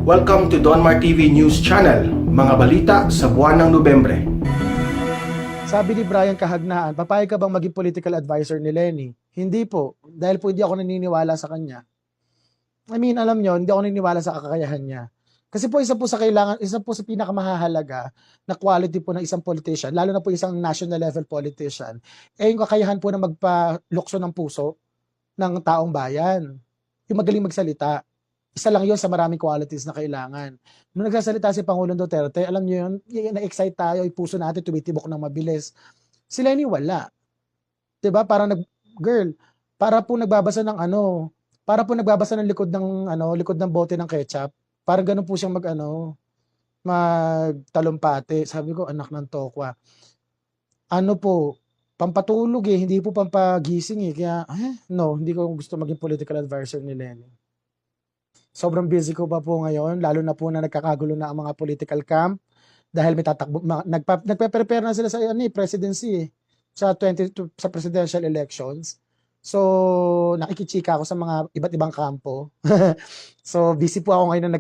Welcome to Donmar TV News Channel, mga balita sa buwan ng Nobyembre. Sabi ni Brian Kahagnaan, papayag ka bang maging political advisor ni Lenny? Hindi po, dahil po hindi ako naniniwala sa kanya. I mean, alam nyo, hindi ako naniniwala sa kakayahan niya. Kasi po isa po sa pinakamahalaga na quality po ng isang politician, lalo na po isang national level politician, yung kakayahan po na magpalukso ng puso ng taong bayan. Yung magaling magsalita. Isa lang yun sa maraming qualities na kailangan. Nung nagsasalita si Pangulong Duterte, alam niyo yun, na-excite tayo, yung puso natin tumitibok ng mabilis. Si Lenny wala. 'Di ba? Parang para po nagbabasa ng likod ng bote ng ketchup. Parang ganun po siyang magtalumpate. Sabi ko, anak ng tokwa. Ano po, pampatulog hindi po pampagising Kaya, no, hindi ko gusto maging political advisor ni Lenny. Sobrang busy ko pa po ngayon, lalo na po na nagkakagulo na ang mga political camp dahil may tatakbo, nagpe-prepare na sila sa presidency sa presidential elections. So, nakikichika ako sa mga iba't ibang kampo. So, busy po ako ngayon na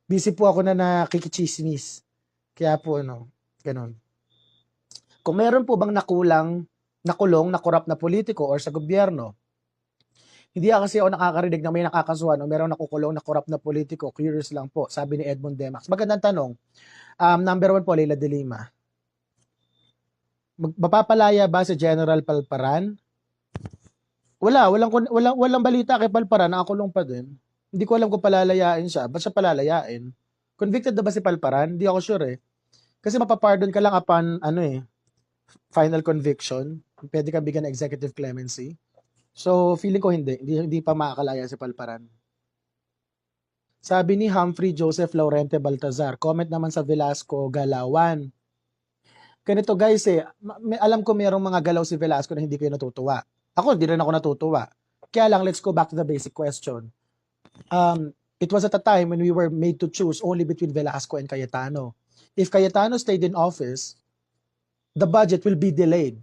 busy po ako na nakikichismis. Kaya po ganun. Kung meron po bang nakulong, na korap na politiko or sa gobyerno, hindi kasi ako nakakarinig na may nakakasuhan o merong nakukulong na korap na politiko. Curious lang po, sabi ni Edmond Demax. Magandang tanong. Number 1 po, Leila de Lima. Mapapalaya ba si General Palparan? Walang balita kay Palparan, nakakulong pa din. Hindi ko alam kung palalayain siya. Ba't siya palalayain? Convicted na ba si Palparan? Hindi ako sure Kasi mapapardon ka lang upon final conviction. Pwede ka bigyan ng executive clemency. So, feeling ko hindi pa makakalaya si Palparan. Sabi ni Humphrey Joseph Laurente Baltazar, comment naman sa Velasco Galawan. Ganito guys alam ko mayroong mga galaw si Velasco na hindi kayo natutuwa. Ako, hindi rin ako natutuwa. Kaya lang, let's go back to the basic question. It was at a time when we were made to choose only between Velasco and Cayetano. If Cayetano stayed in office, the budget will be delayed.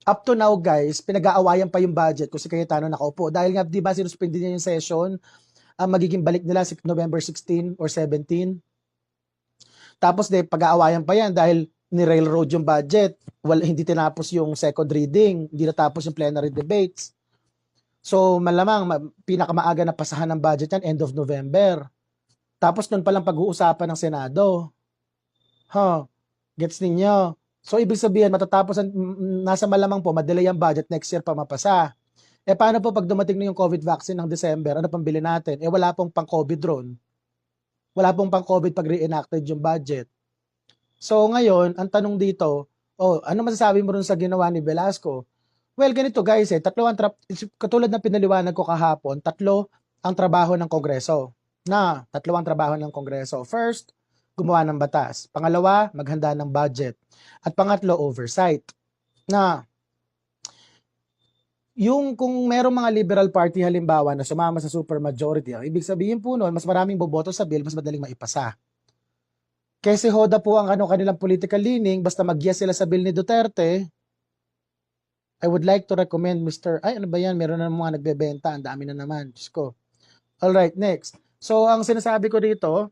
Up to now guys, pinag-aawayan pa yung budget kung si Cayetano nakaupo. Dahil nga, di ba, sinuspindi niya yung session, magiging balik nila November 16 or 17. Tapos pag-aawayan pa yan dahil ni-railroad yung budget. Hindi tinapos yung second reading, hindi natapos yung plenary debates. So malamang, pinakamaaga na pasahan ng budget yan, end of November. Tapos nun palang pag-uusapan ng Senado. Gets ninyo? So, ibig sabihin, nasa malamang po, madelay ang budget, next year pa mapasa. Paano po pag dumating na yung COVID vaccine ng December, ano pang bili natin? Wala pong pang-COVID ron. Wala pong pang-COVID pag re-enacted yung budget. So, ngayon, ang tanong dito, ano masasabi mo ron sa ginawa ni Velasco? Well, ganito guys, katulad ng pinaliwanag ko kahapon, tatlo ang trabaho ng Kongreso. Tatlo ang trabaho ng Kongreso. First, gumawa ng batas. Pangalawa, maghanda ng budget. At pangatlo, oversight. Yung kung merong mga liberal party halimbawa na sumama sa supermajority, ibig sabihin po noon, mas maraming boboto sa bill, mas madaling maipasa. Kasi hoda po ang kanilang political leaning, basta mag-yes sila sa bill ni Duterte, I would like to recommend ano ba yan, meron na mga nagbebenta, ang dami na naman, Diyos ko. Alright, next. So, ang sinasabi ko dito,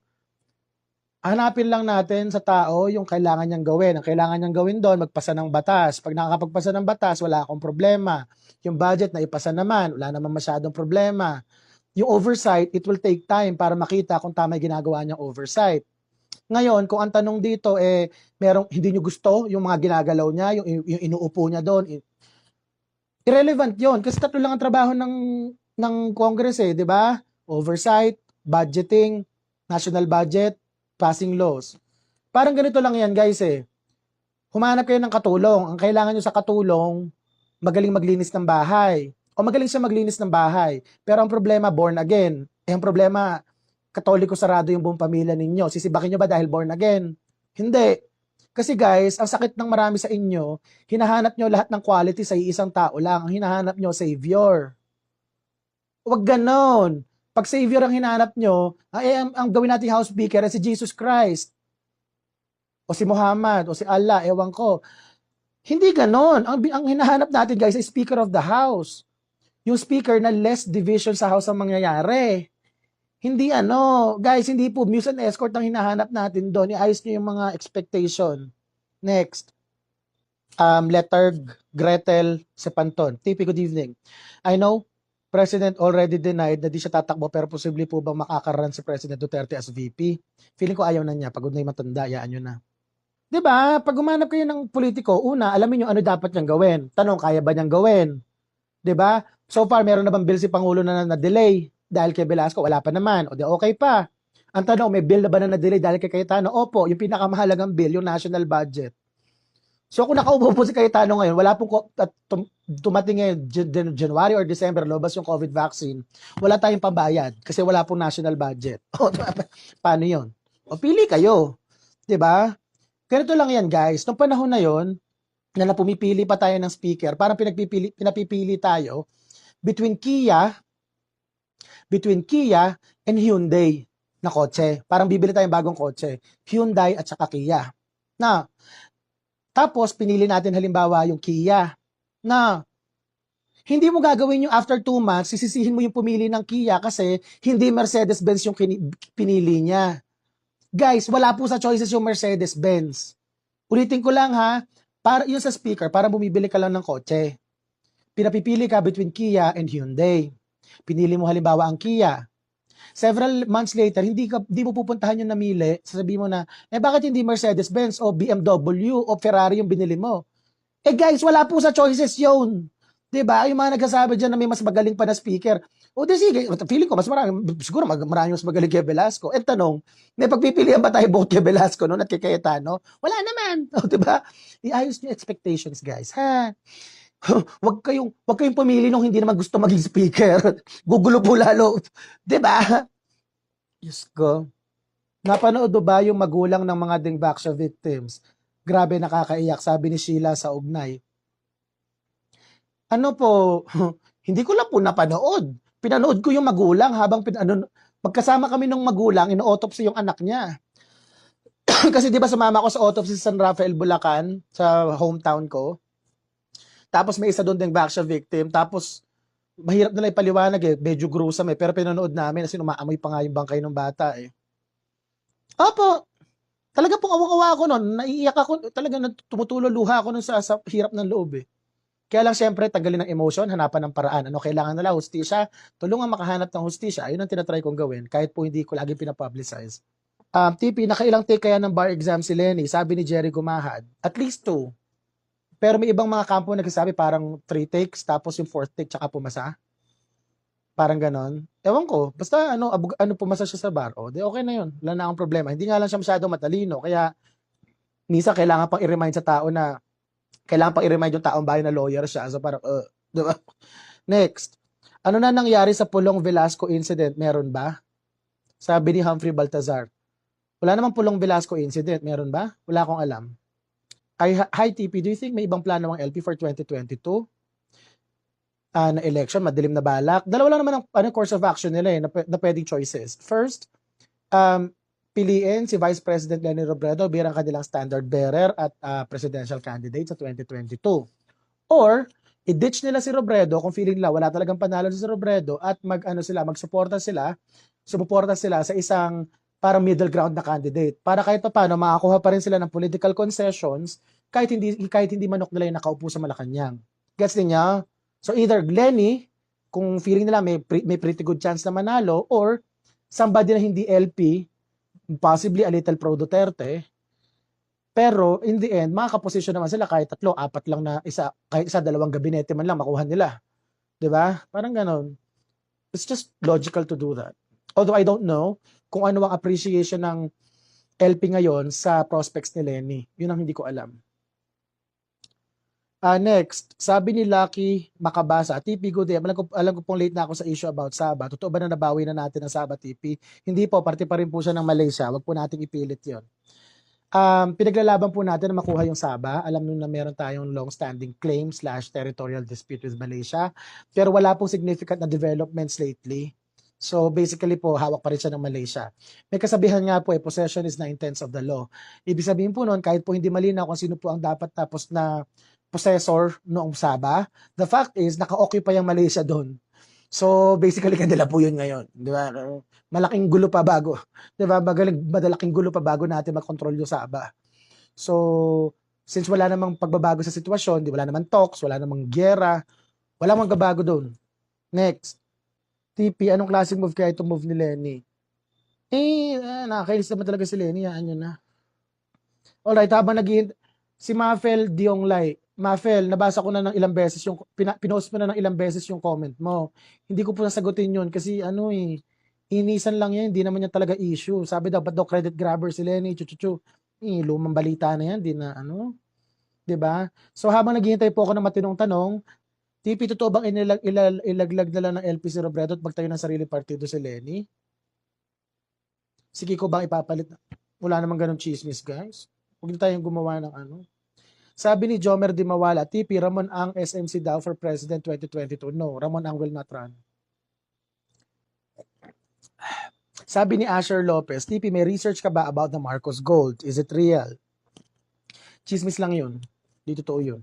hanapin lang natin sa tao yung kailangan niyang gawin. Ang kailangan niyang gawin doon, magpasa ng batas. Pag nakakapagpasa ng batas, wala akong problema. Yung budget na ipasa naman, wala naman masyadong problema. Yung oversight, it will take time para makita kung tama yung ginagawa niyang oversight. Ngayon, kung ang tanong dito merong hindi niyo gusto yung mga ginagalaw niya, yung inuupo niya doon, irrelevant yon kasi tatlo lang ang trabaho ng Congress di ba? Oversight, budgeting, national budget, passing laws. Parang ganito lang yan guys Humanap kayo ng katulong. Ang kailangan nyo sa katulong, magaling maglinis ng bahay. O magaling siya maglinis ng bahay. Pero ang problema, born again. Ang problema, Katoliko sarado yung buong pamilya ninyo. Sisibakin nyo ba dahil born again? Hindi. Kasi guys, ang sakit ng marami sa inyo, hinahanap nyo lahat ng quality sa isang tao lang. Ang hinahanap nyo, savior. Huwag ganon. Pag savior ang hinahanap nyo, ang gawin nating house speaker ay si Jesus Christ. O si Muhammad, o si Allah, ewan ko. Hindi ganon. Ang hinahanap natin guys ay speaker of the house. Yung speaker na less division sa house ang mangyayari. Hindi guys, hindi po muse and escort ang hinahanap natin doon. Iayos nyo yung mga expectation. Next. Letter Gretel Sepanton. TP, good evening. I know President already denied na di siya tatakbo pero posible po bang makakaroon si President Duterte as VP? Feeling ko ayaw na niya. Pagod na yung matanda, yaan nyo na. 'Di ba? Pag umanap kayo ng politiko, una, alamin nyo ano dapat niyang gawin. Tanong, kaya ba niyang gawin? 'Di ba? So far, meron na bang bill si Pangulo na na-delay dahil kay Velasco? Wala pa naman. O di okay pa. Ang tanong, may bill na ba na na-delay dahil kay Cayetano? Opo, yung pinakamahalagang bill, yung national budget. So kung nakaupo po si Cayetano ngayon, wala pong tumating ngayon January or December, lobas yung COVID vaccine, wala tayong pambayad kasi wala pong national budget. O, paano yun? O pili kayo. 'Di ba? Ganito lang yan guys. Nung panahon na yon, na pumipili pa tayo ng speaker, parang pinapipili tayo between Kia and Hyundai na kotse. Parang bibili tayong bagong kotse. Hyundai at saka Kia. Na, tapos pinili natin halimbawa yung Kia. Na, hindi mo gagawin yung after 2 months, sisisihin mo yung pumili ng Kia kasi hindi Mercedes-Benz yung pinili niya. Guys, wala po sa choices yung Mercedes-Benz. Ulitin ko lang ha, para yun sa speaker, para bumibili ka lang ng kotse. Pinapipili ka between Kia and Hyundai. Pinili mo halimbawa ang Kia. Several months later, hindi mo pupuntahan yung namili, sasabihin mo na, bakit hindi Mercedes-Benz o BMW o Ferrari yung binili mo? Guys, wala po sa choices yun. 'Di ba? Yung mga nagsasabi diyan na may mas magaling pa na speaker. O di sige, feeling ko mas marami, siguro marami mas magaling kay Velasco. Tanong, may pagpipilian ba tayo both kay Velasco noon at kay Cayetano? Wala naman. O, 'di ba? Iayos niyo expectations, guys. Ha? Wag kayong pumili nung hindi naman gusto maging speaker. Gugulo po lalo. 'Di ba? Diyos ko. Napanood ba yung magulang ng mga Dingbaksya victims? Grabe, nakakaiyak, sabi ni Sheila sa ugnay. Ano po, hindi ko lang po napanood. Pinanood ko yung magulang habang magkasama kami ng magulang, ino-autopsy yung anak niya. Kasi 'di ba sumama ko sa autopsy sa San Rafael, Bulacan, sa hometown ko. Tapos may isa doon ding Baksha victim. Tapos mahirap nila ipaliwanag medyo gruesome pero pinanood namin kasi umaamoy pa nga yung bangkay ng bata Opo, talaga pong awang-awa ako noon. Naiiyak ako, talaga tumutulo luha ako noon sa hirap ng loob Kaya lang siyempre, tagalin ng emotion, hanapan ng paraan. Ano kailangan nila? Hustisya. Tulungan makahanap ng hustisya. Ayun ang tinatry kong gawin, kahit po hindi ko lagi pinapublicize. TP, nakailang take kaya ng bar exam si Lenny? Sabi ni Jerry Gumahad. At least 2. Pero may ibang mga kampo nagsasabi parang 3 takes, tapos yung 4th take, tsaka pumasa. Parang ganon. Ewan ko. Basta pumasa siya sa bar. Di okay na yun. Wala na akong problema. Hindi nga lang siya masyado matalino. Kaya, minsan kailangan pang i-remind sa tao na kailangan pang i-remind yung taong bayan na lawyer siya. So parang, diba? Next. Ano na nangyari sa Pulong Velasco incident? Meron ba? Sabi ni Humphrey Baltazar. Wala namang Pulong Velasco incident. Meron ba? Wala akong alam. Hi TP, do you think may ibang plano ang LP for 2022? Na election, madilim na balak. Dalawa lang naman ang course of action nila na pwedeng choices. First, piliin si Vice President Leni Robredo bilang kanilang standard bearer at presidential candidate sa 2022. Or, i-ditch nila si Robredo kung feeling nila wala talagang panalo si Robredo at magsuporta sila sa isang parang middle ground na candidate. Para kahit pa paano, makakuha pa rin sila ng political concessions kahit hindi manok nila yung nakaupo sa Malacanang. Gets niya? So either Lenny, kung feeling nila may pretty good chance na manalo, or somebody na hindi LP, possibly a little pro Duterte, pero in the end, makakaposisyon naman sila kahit 3, 4 lang na kahit isa, 2 gabinete man lang makuha nila. 'Di ba? Parang ganon. It's just logical to do that. Although I don't know kung ano ang appreciation ng LP ngayon sa prospects ni Lenny. Yun ang hindi ko alam. Next, sabi ni Lucky Makabasa, TP good day. Alam ko pong late na ako sa issue about Saba. Totoo ba na nabawi na natin ang Saba, TP? Hindi po, parte pa rin po siya ng Malaysia. Wag po nating ipilit yon. Pinaglalaban po natin na makuha yung Saba. Alam nyo na meron tayong long-standing claim / territorial dispute with Malaysia. Pero wala pong significant na developments lately. So basically po, hawak pa rin siya ng Malaysia. May kasabihan nga po, possession is 9/10 of the law. Ibig sabihin po noon, kahit po hindi malinaw kung sino po ang dapat tapos na possessor noong Sabah, the fact is, naka-occupy ang Malaysia doon. So, basically, kanila po yun ngayon. Di ba? Malaking gulo pa bago. Di ba? Madalaking gulo pa bago natin mag-control yung Saba. So, since wala namang pagbabago sa sitwasyon, wala namang talks, wala namang giyera, wala mang gabago doon. Next. TP, anong klaseng move kaya itong move ni Lenny? Nakakainis naman talaga si Lenny. Yan yun na. Alright, habang si Mafel Dionglay. Mafel, nabasa ko na ng ilang beses yung, pinost mo na ng ilang beses yung comment mo. Hindi ko po nasagutin yun kasi inisan lang yan, hindi naman yan talaga issue. Sabi daw, ba't daw credit grabber si Lenny, chuchuchu. Lumang balita na yan, di na diba? So habang naghihintay po ako ng matinong tanong, TP, totoo bang ilaglag na lang ng LPC Robredo at magtayo ng sarili partido si Lenny? Sige ko bang ipapalit? Wala namang ganun chismis, guys. Huwag na tayong gumawa ng Sabi ni Jomer Di Mawala, TP, Ramon Ang SMC daw for President 2022. No, Ramon Ang will not run. Sabi ni Asher Lopez, TP, may research ka ba about the Marcos Gold? Is it real? Chismis lang yun. Di totoo yun.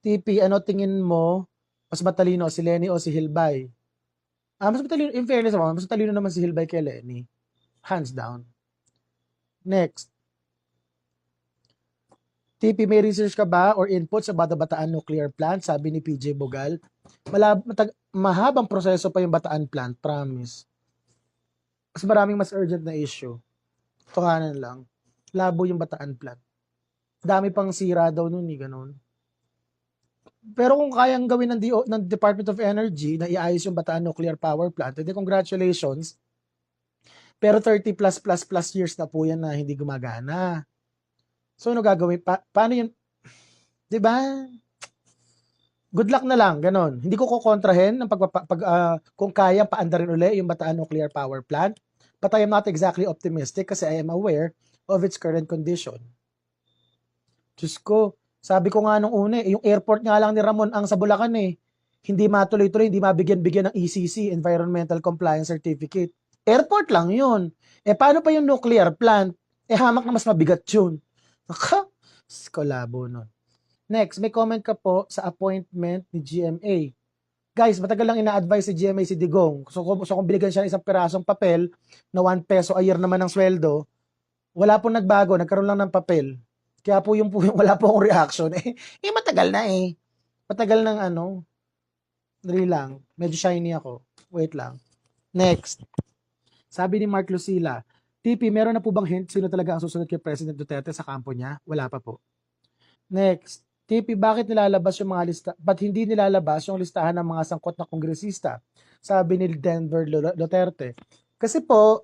TP, ano tingin mo mas matalino, si Lenny o si Hilbay? Mas matalino, in fairness naman, mas matalino naman si Hilbay kay Lenny. Hands down. Next. TP, may research ka ba or inputs about the Bataan nuclear plant? Sabi ni PJ Bogal. Mahabang proseso pa yung Bataan plant, promise. Mas urgent na issue. Tuhanan lang. Labo yung Bataan plant. Dami pang sira daw nun, ganun. Pero kung kayang gawin ng Department of Energy na iayos yung Bataan nuclear power plant, edi congratulations. Pero 30 plus years na po yan na hindi gumagana. So, ano gagawin? Paano yun? Diba? Good luck na lang, ganon. Hindi ko kukontrahin ng kung kaya paandarin uli yung Bataan Nuclear Power Plant. But I am not exactly optimistic kasi I am aware of its current condition. Diyos ko, sabi ko nga nung una, yung airport nga lang ni Ramon ang sa Bulacan hindi matuloy-tuloy, hindi mabigyan-bigyan ng ECC, Environmental Compliance Certificate. Airport lang yun. Paano pa yung nuclear plant? Hamak na mas mabigat yun. Kolabo nun. Next, may comment ka po sa appointment ni GMA. Guys, matagal lang ina-advise si GMA si Digong. So kung binigyan siya ng isang pirasong papel na 1 peso a year naman ng sweldo, wala pong nagbago, nagkaroon lang ng papel. Kaya po yung wala po akong reaction. Matagal na Matagal ng Dali lang. Medyo shiny ako. Wait lang. Next. Sabi ni Mark Lucila, TP, meron na po bang hint sino talaga ang susunod kay President Duterte sa kampo niya? Wala pa po. Next. TP, bakit nilalabas yung mga lista? Ba't hindi nilalabas yung listahan ng mga sangkot na kongresista? Sabi ni Denver Duterte. Kasi po,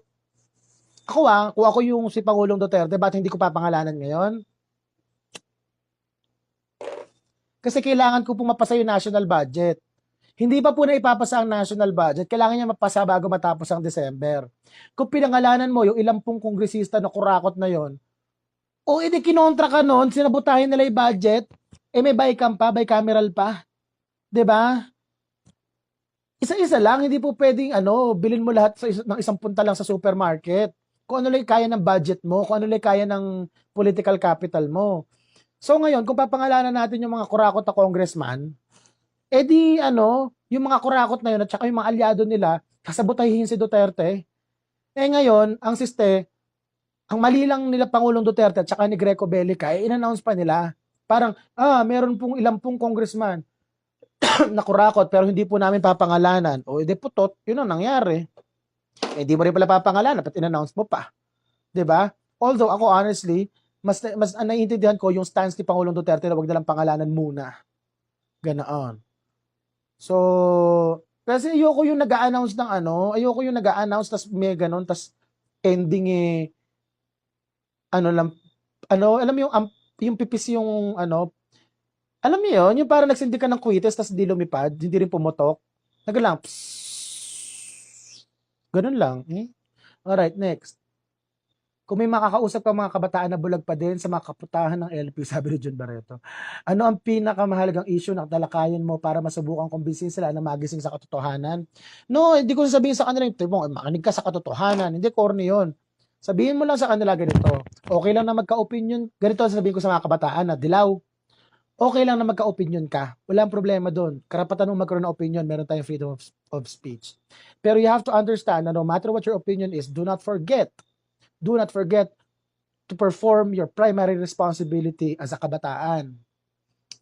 kung ako yung si Pangulong Duterte, ba't hindi ko papangalanan ngayon? Kasi kailangan ko po mapasa yung national budget. Hindi pa po na ipapasa ang national budget. Kailangan niya mapasa bago matapos ang December. Kung pinangalanan mo yung ilang pong kongresista na kurakot na yon, edi kinontra ka nun, sinabutahin nila yung budget, may bycam pa, bicameral pa. 'Di ba? Isa-isa lang, hindi po pwedeng bilhin mo lahat ng isang punta lang sa supermarket. Kung ano lang kaya ng budget mo, kung ano lang kaya ng political capital mo. So ngayon, kung papangalanan natin yung mga kurakot na congressman, yung mga kurakot na yun at saka yung mga aliado nila, sasabotahin si Duterte. Ngayon, ang mali lang nila Pangulong Duterte at saka ni Greco Bellica, in-announce pa nila. Parang, meron pong ilang pong congressman na kurakot pero hindi po namin papangalanan. Edi putot, yun ang nangyari. Hindi mo rin pala papangalanan, dapat in-announce mo pa. 'Di ba? Although ako honestly, mas naiintindihan ko yung stance ni Pangulong Duterte na wag na lang pangalanan muna. Ganoon. So, kasi ayoko yung nag-a-announce ng ayoko yung nag-a-announce tas may ganon, tas ending alam mo yung pipis yung alam mo yun, yung parang nagsindi ka ng kuites tas di lumipad, hindi rin pumutok. Nagalang, ganun lang. Alright, next. Kung may makakausap ka mga kabataan na bulag pa din sa mga kaputahan ng LP, sabi ni John Barreto, ano ang pinakamahalagang issue na talakayan mo para masubukan kumbinsin sila na magising sa katotohanan? No, hindi ko sasabihin sa kanila, makinig ka sa katotohanan. Hindi, corny yun. Sabihin mo lang sa kanila ganito. Okay lang na magka-opinion. Ganito sasabihin ko sa mga kabataan na dilaw. okay lang na magka-opinion ka. Walang problema doon. Karapatan mo magkaroon ng opinion. Meron tayong freedom of speech. Pero you have to understand na no matter what your opinion is, do not forget to perform your primary responsibility as a kabataan.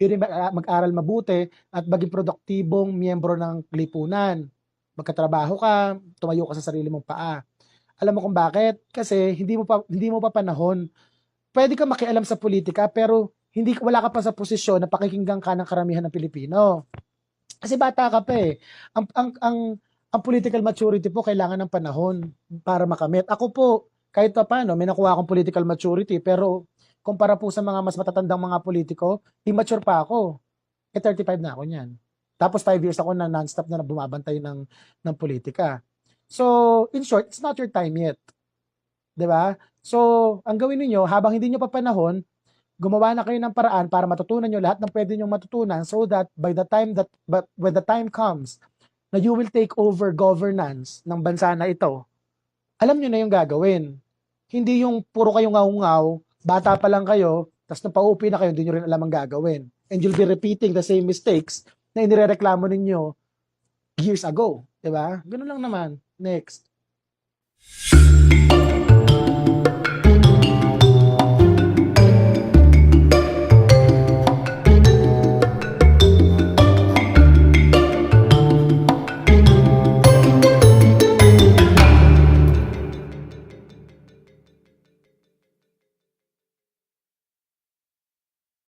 Yun yung mag-aral mabuti at maging produktibong miyembro ng lipunan. Magkatrabaho ka, tumayo ka sa sarili mong paa. Alam mo kung bakit? Kasi hindi mo pa panahon. Pwede ka makialam sa politika pero wala ka pa sa posisyon na pakikinggan ka ng karamihan ng Pilipino. Kasi bata ka pa eh. Ang political maturity po kailangan ng panahon para makamit. Ako po, kahit pa paano, may nakuha akong political maturity pero kumpara po sa mga mas matatandang mga politiko, immature pa ako. 35 na ako niyan. Tapos 5 years ako na non-stop na bumabantay ng politika. So, in short, it's not your time yet. 'Di ba? So, ang gawin niyo habang hindi niyo pa panahon, gumawa na kayo ng paraan para matutunan niyo lahat ng pwede niyong matutunan so that when the time comes na you will take over governance ng bansa na ito, alam niyo na yung gagawin. Hindi yung puro kayong ngaw-ngaw, bata pa lang kayo, tapos nang pauupi na kayo, hindi nyo rin alam ang gagawin. And you'll be repeating the same mistakes na inirereklamo ninyo years ago. Diba? Ganun lang naman. Next.